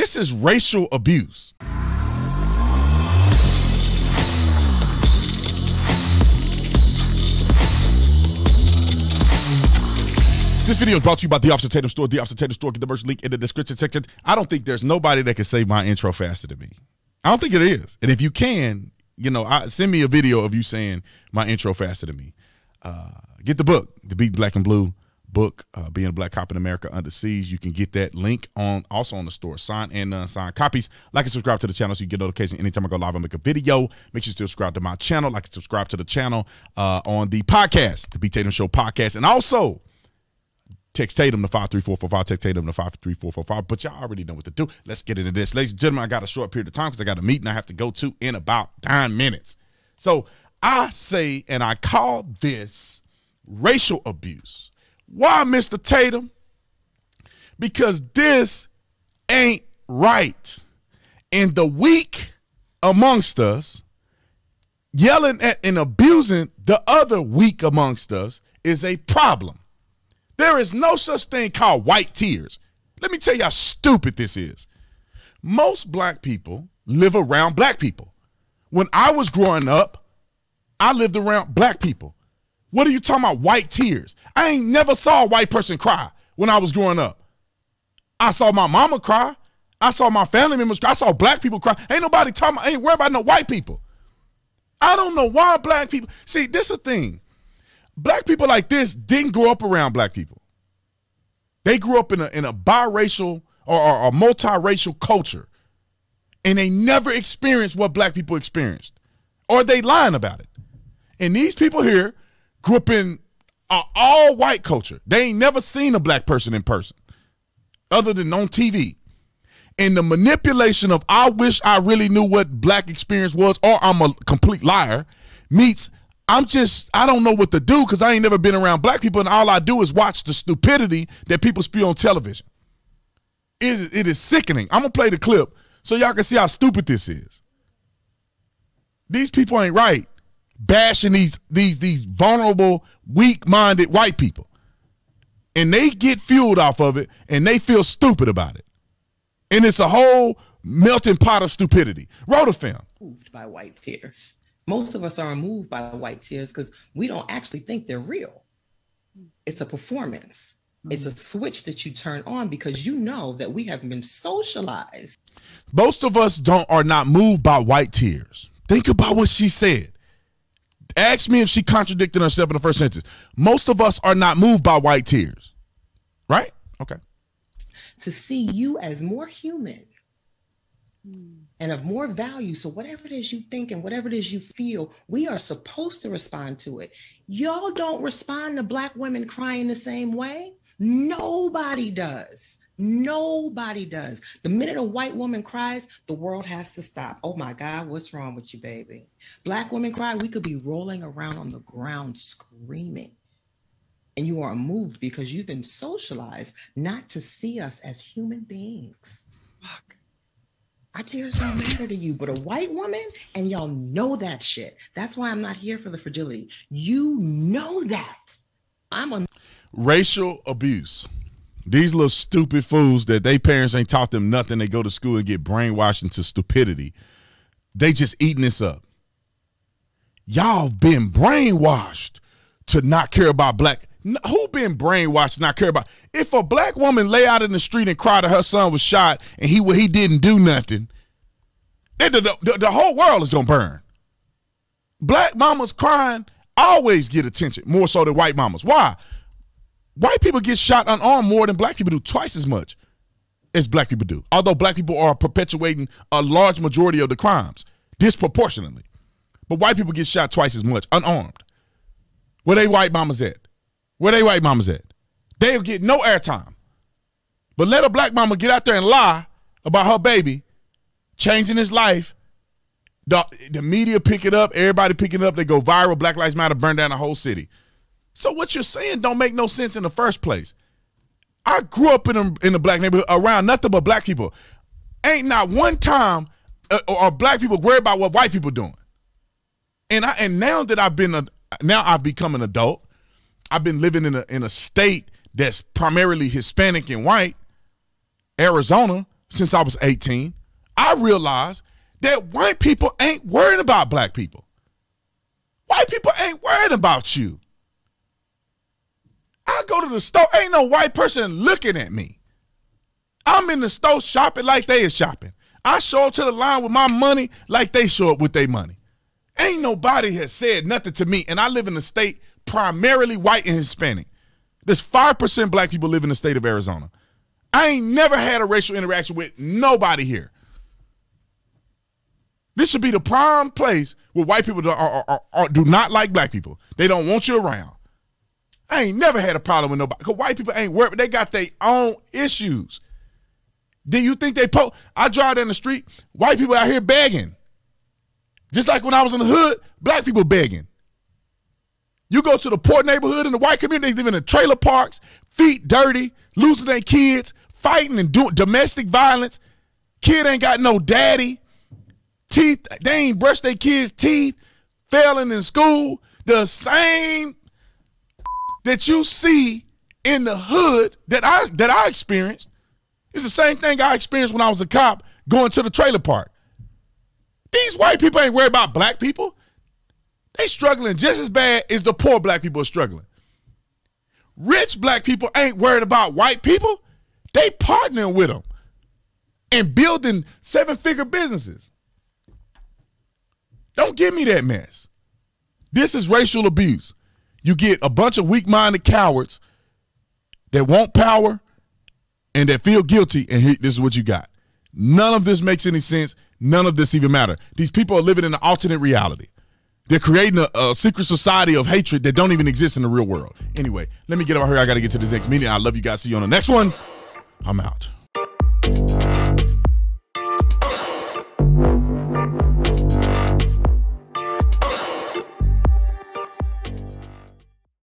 This is racial abuse. This video is brought to you by The Officer Tatum Store. The Officer Tatum Store. Get the merch link in the description section. I don't think there's nobody that can say my intro faster than me. I don't think it is. And if you can, you know, send me a video of you saying my intro faster than me. Get the book, The Beat Black and Blue book, Being a Black Cop in America Under Siege. You can get that link also on the store. Signed and unsigned copies. Like and subscribe to the channel so you get notification anytime I go live and make a video. Make sure you still subscribe to my channel. Like and subscribe to the channel on the podcast, The Beat Tatum Show podcast. And also, text Tatum to 53445. Text Tatum to 53445. But y'all already know what to do. Let's get into this. Ladies and gentlemen, I got a short period of time because I got a meeting I have to go to in about 9 minutes. So I say, and I call this racial abuse. Why, Mr. Tatum? Because this ain't right. And the weak amongst us yelling at and abusing the other weak amongst us is a problem. There is no such thing called white tears. Let me tell you how stupid this is. Most black people live around black people. When I was growing up, I lived around black people. What are you talking about, white tears? I ain't never saw a white person cry when I was growing up. I saw my mama cry. I saw my family members cry. I saw black people cry. Ain't nobody talking about, ain't worried about no white people. I don't know why black people, see, this is a thing. Black people like this didn't grow up around black people. They grew up in a biracial or a multiracial culture, and they never experienced what black people experienced, or they lying about it. And these people here grew up in an all-white culture. They ain't never seen a black person in person other than on TV. And the manipulation of I wish I really knew what black experience was, or I'm a complete liar, meets I don't know what to do because I ain't never been around black people, and all I do is watch the stupidity that people spew on television. It is sickening. I'm going to play the clip so y'all can see how stupid this is. These people ain't right, bashing these vulnerable, weak-minded white people. And they get fueled off of it, and they feel stupid about it. And it's a whole melting pot of stupidity. Roll the film. Moved by white tears. Most of us are moved by white tears because we don't actually think they're real. It's a performance. It's a switch that you turn on because you know that we have been socialized. Most of us are not moved by white tears. Think about what she said. Ask me if she contradicted herself in the first sentence. Most of us are not moved by white tears. Right? Okay. To see you as more human and of more value. So whatever it is you think and whatever it is you feel, we are supposed to respond to it. Y'all don't respond to black women crying the same way. Nobody does. Nobody does. The minute a white woman cries, the world has to stop. Oh my God, what's wrong with you, baby? Black women cry, we could be rolling around on the ground screaming. And you are moved because you've been socialized not to see us as human beings. Fuck. Our tears don't matter to you, but a white woman, and y'all know that shit. That's why I'm not here for the fragility. You know that. I'm a racial abuse. These little stupid fools that they parents ain't taught them nothing. They go to school and get brainwashed into stupidity. They just eating this up. Y'all been brainwashed to not care about black. Who been brainwashed to not care about? If a black woman lay out in the street and cried that her son was shot and he didn't do nothing, the whole world is gonna burn. Black mamas crying always get attention, more so than white mamas. Why? White people get shot unarmed more than black people do, twice as much as black people do. Although black people are perpetuating a large majority of the crimes, disproportionately. But white people get shot twice as much, unarmed. Where they white mamas at? Where they white mamas at? They'll get no airtime. But let a black mama get out there and lie about her baby changing his life. The media pick it up. Everybody pick it up. They go viral. Black Lives Matter, burn down the whole city. So what you're saying don't make no sense in the first place. I grew up in a black neighborhood around nothing but black people. Ain't not one time are black people worried about what white people doing. And now that I've become an adult, I've been living in a state that's primarily Hispanic and white, Arizona, since I was 18, I realized that white people ain't worried about black people. White people ain't worried about you. I go to the store, ain't no white person looking at me. I'm in the store shopping like they is shopping. I show up to the line with my money like they show up with their money. Ain't nobody has said nothing to me, and I live in a state primarily white and Hispanic. There's 5% black people live in the state of Arizona. I ain't never had a racial interaction with nobody here. This should be the prime place where white people do not like black people. They don't want you around. I ain't never had a problem with nobody, because white people ain't worried, but they got their own issues. Do you think they I drive down the street, white people out here begging. Just like when I was in the hood, black people begging. You go to the poor neighborhood in the white community, they live in the trailer parks, feet dirty, losing their kids, fighting and doing domestic violence. Kid ain't got no daddy. Teeth, they ain't brushed their kids' teeth, failing in school. The same that you see in the hood that I experienced is the same thing I experienced when I was a cop going to the trailer park. These white people ain't worried about black people. They struggling just as bad as the poor black people are struggling. Rich black people ain't worried about white people. They partnering with them and building 7-figure businesses. Don't give me that mess. This is racial abuse. You get a bunch of weak-minded cowards that want power and that feel guilty, and this is what you got. None of this makes any sense. None of this even matter. These people are living in an alternate reality. They're creating a secret society of hatred that don't even exist in the real world. Anyway, let me get over here. I got to get to this next meeting. I love you guys. See you on the next one. I'm out.